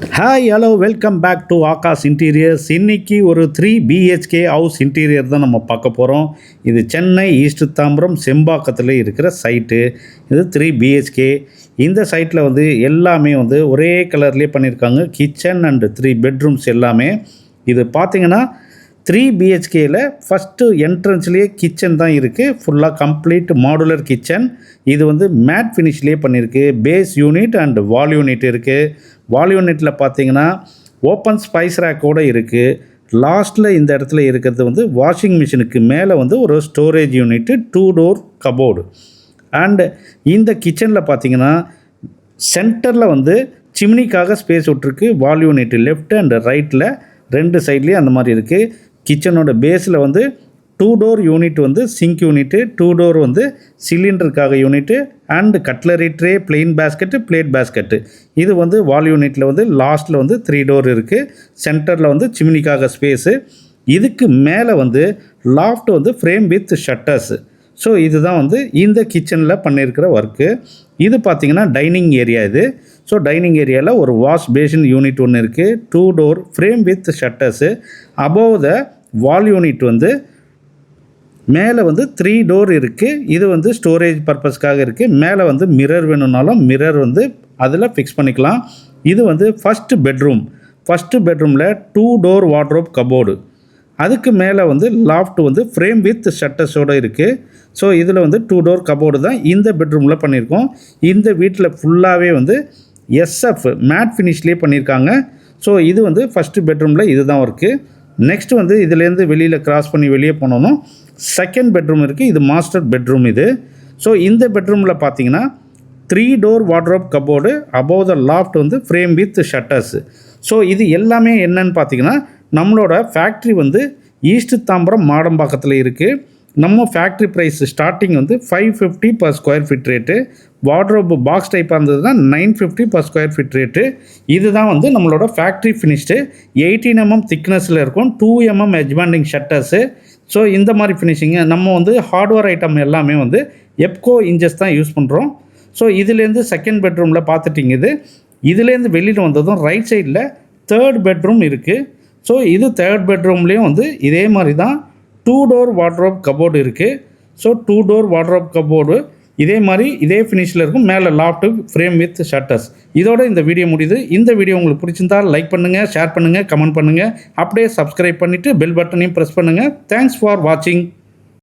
Hi hello welcome back to Aakash interiors. இன்றைக்கி ஒரு 3 BHK house interior தான் நம்ம பார்க்க போகிறோம். இது சென்னை ஈஸ்ட் தாம்பரம் செம்பாக்கத்தில் இருக்கிற சைட்டு. இது 3 பிஹெச்கே. இந்த சைட்டில் வந்து எல்லாமே வந்து ஒரே கலர்லேயே பண்ணியிருக்காங்க. கிச்சன் அண்டு 3 பெட்ரூம்ஸ் எல்லாமே. இது பார்த்திங்கன்னா 3 பிஹெச்கேயில் ஃபஸ்ட்டு என்ட்ரன்ஸ்லேயே கிச்சன் தான் இருக்குது. ஃபுல்லாக கம்ப்ளீட் மாடுலர் கிச்சன். இது வந்து மேட் ஃபினிஷ்லேயே பண்ணியிருக்கு. Base unit and wall unit இருக்குது. வால் யூனிட்டில் பார்த்தீங்கன்னா ஓப்பன் ஸ்பைஸ் ரேக்கோடு இருக்குது. லாஸ்ட்டில் இந்த இடத்துல இருக்கிறது வந்து வாஷிங் மிஷினுக்கு மேலே வந்து ஒரு storage unit, 2 door cupboard. And இந்த கிச்சனில் பார்த்தீங்கன்னா சென்டரில் வந்து சிம்னிக்காக ஸ்பேஸ் விட்ருக்கு. வால் யூனிட்டு லெஃப்ட் அண்ட் ரைட்டில் 2 சைட்லேயும் அந்த மாதிரி இருக்குது. கிச்சனோட பேஸில் வந்து 2 டோர் யூனிட் வந்து சிங்க் யூனிட்டு, 2 டோர் வந்து சிலிண்டருக்காக unit and cutlery tray, plain basket, plate basket. இது வந்து வால் யூனிட்டில் வந்து லாஸ்ட்டில் வந்து 3 டோர் இருக்குது. சென்டரில் வந்து சிம்னிக்காக ஸ்பேஸு. இதுக்கு மேலே வந்து லாஃப்ட் வந்து ஃப்ரேம் வித் ஷட்டர்ஸு. ஸோ இதுதான் வந்து இந்த கிச்சனில் பண்ணியிருக்கிற ஒர்க்கு. இது பார்த்திங்கன்னா டைனிங் ஏரியா இது. ஸோ டைனிங் ஏரியாவில் ஒரு வாஷ் பேஷன் யூனிட் ஒன்று இருக்குது. 2 door frame with shutters. Above the wall unit வந்து மேலே வந்து 3 டோர் இருக்குது. இது வந்து ஸ்டோரேஜ் பர்பஸ்க்காக இருக்குது. மேலே வந்து மிரர் வேணும்னாலும் மிரர் வந்து அதில் ஃபிக்ஸ் பண்ணிக்கலாம். இது வந்து ஃபஸ்ட்டு பெட்ரூமில் 2 டோர் வார்ட்ரோப் கபோர்டு. அதுக்கு மேலே வந்து லாஃப்ட் வந்து ஃப்ரேம் வித் ஷட்டர்ஸோடு இருக்குது. ஸோ இதில் வந்து 2 டோர் கபோர்டு தான் இந்த பெட்ரூமில் பண்ணியிருக்கோம். இந்த வீட்டில் ஃபுல்லாகவே வந்து எஸ்எஃப் மேட் ஃபினிஷ்லேயே பண்ணியிருக்காங்க. ஸோ இது வந்து ஃபஸ்ட்டு பெட்ரூமில் இது தான் இருக்குது. நெக்ஸ்ட் வந்து இதுலேருந்து வெளியில் கிராஸ் பண்ணி வெளியே போனோன்னா செகண்ட் பெட்ரூம் இருக்குது. இது மாஸ்டர் பெட்ரூம் இது. ஸோ இந்த பெட்ரூமில் பார்த்தீங்கன்னா 3 டோர் வார்ட்ரோப் கபோர்டு. அபோவ் த லாஃப்ட் வந்து ஃப்ரேம் வித் ஷட்டர்ஸு. ஸோ இது எல்லாமே என்னன்னு பார்த்தீங்கன்னா நம்மளோட ஃபேக்ட்ரி வந்து ஈஸ்ட் தாம்பரம் மாடம்பாக்கத்தில் இருக்குது. நம்ம ஃபேக்ட்ரி ப்ரைஸ் ஸ்டார்டிங் வந்து 550 per square feet rate. Wardrobe box டைப்பாக இருந்ததுன்னா 950 per ஸ்கொயர் ஃபீட் ரேட்டு. இதுதான் வந்து நம்மளோட ஃபேக்ட்ரி ஃபினிஷ்டு. 18 mm திக்னஸில் இருக்கும். 2 mm எஜ்பாண்டிங் ஷட்டர்ஸு. ஸோ இந்த மாதிரி ஃபினிஷிங்கு நம்ம வந்து ஹார்ட்வேர் ஐட்டம் எல்லாமே வந்து எப்கோ இன்ச்சஸ் தான் யூஸ் பண்ணுறோம். ஸோ இதுலேருந்து செகண்ட் பெட்ரூமில் பார்த்துட்டிங்க. இதுலேருந்து வெளியில் வந்ததும் ரைட் சைடில் 3rd பெட்ரூம் இருக்குது. ஸோ இது 3rd பெட்ரூம்லேயும் வந்து இதே மாதிரி தான் 2 டோர் வார்ட்ரோப் கபோர்டு இருக்குது. ஸோ 2 டோர் வார்ட்ரோப் கபோர்டு இதே மாதிரி இதே ஃபினிஷில் இருக்கும். மேலே லாஃப்ட்டு ஃப்ரேம் வித் ஷட்டர்ஸ். இதோட இந்த வீடியோ முடியுது. இந்த வீடியோ உங்களுக்கு பிடிச்சிருந்தால் லைக் பண்ணுங்கள், ஷேர் பண்ணுங்கள், கமெண்ட் பண்ணுங்கள். அப்படியே சப்ஸ்கிரைப் பண்ணிவிட்டு பெல் பட்டனையும் ப்ரெஸ் பண்ணுங்கள். தேங்க்ஸ் ஃபார் வாட்சிங்.